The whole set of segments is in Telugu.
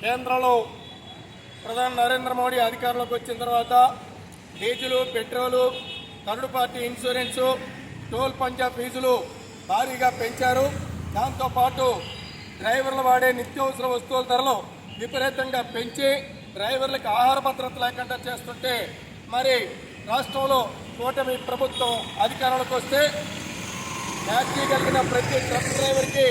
కేంద్రంలో ప్రధాని నరేంద్ర మోడీ అధికారంలోకి వచ్చిన తర్వాత diesel, petrol, third party insurance, toll పంజా ఫీజులు భారీగా పెంచారు. దాంతోపాటు డ్రైవర్లు వాడే నిత్యావసర వస్తువుల ధరలు విపరీతంగా పెంచి డ్రైవర్లకు ఆహార భద్రత లేకుండా చేస్తుంటే మరి రాష్ట్రంలో కూటమి ప్రభుత్వం అధికారంలోకి వస్తే ట్యాక్సీ కలిగిన ప్రతి ట్రక్ డ్రైవర్కి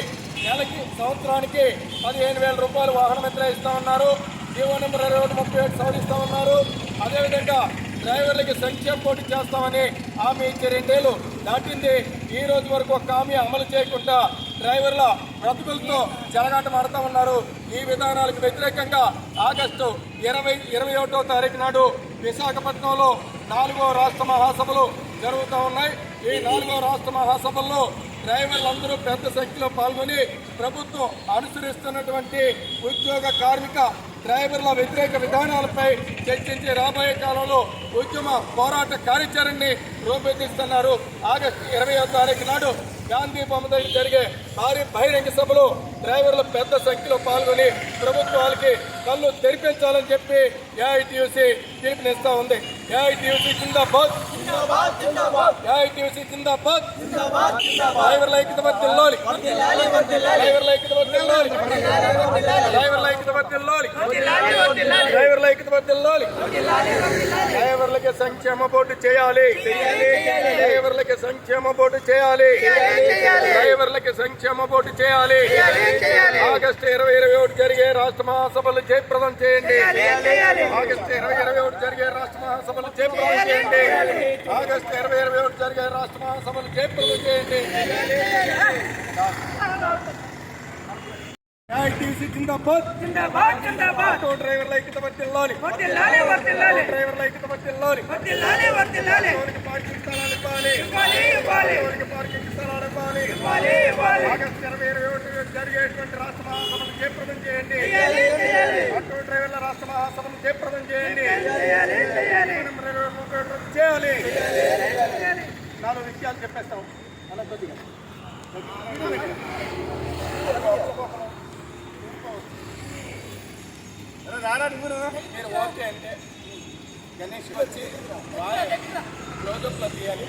నెలకి సంవత్సరానికి 15,000 రూపాయలు వాహన మిత్ర ఇస్తా ఉన్నారు. జీవో నెంబర్ 2137 సవరిస్తా ఉన్నారు. అదేవిధంగా డ్రైవర్లకి సంక్షేమ పోటీ చేస్తామని హామీ ఇచ్చే 2 ఏళ్ళు దాటింది. ఈ రోజు వరకు ఒక హామీ అమలు చేయకుండా డ్రైవర్ల బ్రతుకులతో చెలగాటమాడుతూ ఉన్నారు. ఈ విధానాలకు వ్యతిరేకంగా ఆగస్టు 21వ తారీఖు నాడు విశాఖపట్నంలో 4వ రాష్ట్ర మహాసభలు జరుగుతూ ఉన్నాయి. ఈ 4వ రాష్ట్ర మహాసభల్లో డ్రైవర్లందరూ పెద్ద సంఖ్యలో పాల్గొని ప్రభుత్వం అనుసరిస్తున్నటువంటి ఉద్యోగ, కార్మిక, డ్రైవర్ల వ్యతిరేక విధానాలపై చర్చించి రాబోయే కాలంలో ఉద్యమ పోరాట కార్యాచరణని రూపొందిస్తున్నారు. ఆగస్టు 20వ తారీఖు నాడు గాంధీ బొమ్మ దగ్గర జరిగే భారీ బహిరంగ సభలో డ్రైవర్లు పెద్ద సంఖ్యలో పాల్గొని ప్రభుత్వాలకి కళ్ళు తెరిపించాలని చెప్పి ఏఐటీయూసీ పిలుపునిస్తా ఉంది. ఏఐటీయూసీ జిందాబాద్, ఏఐటీయూసీ జిందాబాద్. డ్రైవర్ల ఐక్యత వర్ధిల్లాలి, డ్రైవర్ల ఐక్యత వర్ధిల్లాలి, డ్రైవర్ల ఐక్యత వర్ధిల్లాలి, డ్రైవర్ల ఐక్యత వర్ధిల్లాలి. డ్రైవర్లకి సంక్షేమ బోర్డు చేయాలి, డ్రైవర్లకి సంక్షేమ బోర్డు చేయాలి, డ్రైవర్లకి సంక్షేమ బోర్డు చేయాలి. ఆగస్టు 2021 జరిగే రాష్ట్ర మహాసభలు జయప్రదం చేయండి. ఆగస్టు 2021 జరిగే రాష్ట్ర మహాసభలు జయప్రదం చేయండి. ఆగస్టు 2021 జరిగే రాష్ట్ర మహాసభలు జయప్రదం చేయండి. ఏఐటీయూసీ జిందాబాద్, జిందాబాద్, జిందాబాద్. ఆటో డ్రైవర్ల ఐక్యత వర్ధిల్లాలి, వర్ధిల్లాలి, వర్ధిల్లాలి. డ్రైవర్ల ఐక్యత వర్ధిల్లాలి, వర్ధిల్లాలి, వర్ధిల్లాలి. పార్కింగ్ స్థలాలు ఇవ్వాలి, ఇవ్వాలి, ఇవ్వాలి. పార్కింగ్ స్థలాలు ఇవ్వాలి, ఇవ్వాలి, ఇవ్వాలి. ఆగస్టు 2021 జరిగేటువంటి రాష్ట్ర మహాసభను జయప్రదం చేయండి. ఆటో డ్రైవర్ల రాష్ట్ర మహాసభను జయప్రదం చేయండి. చేయాలి. 4 విషయాలు చెప్పేస్తాం అలా కొద్దిగా. మీరు ఓకే అంటే గణేష్ వచ్చి క్లోజప్లో తీయాలి.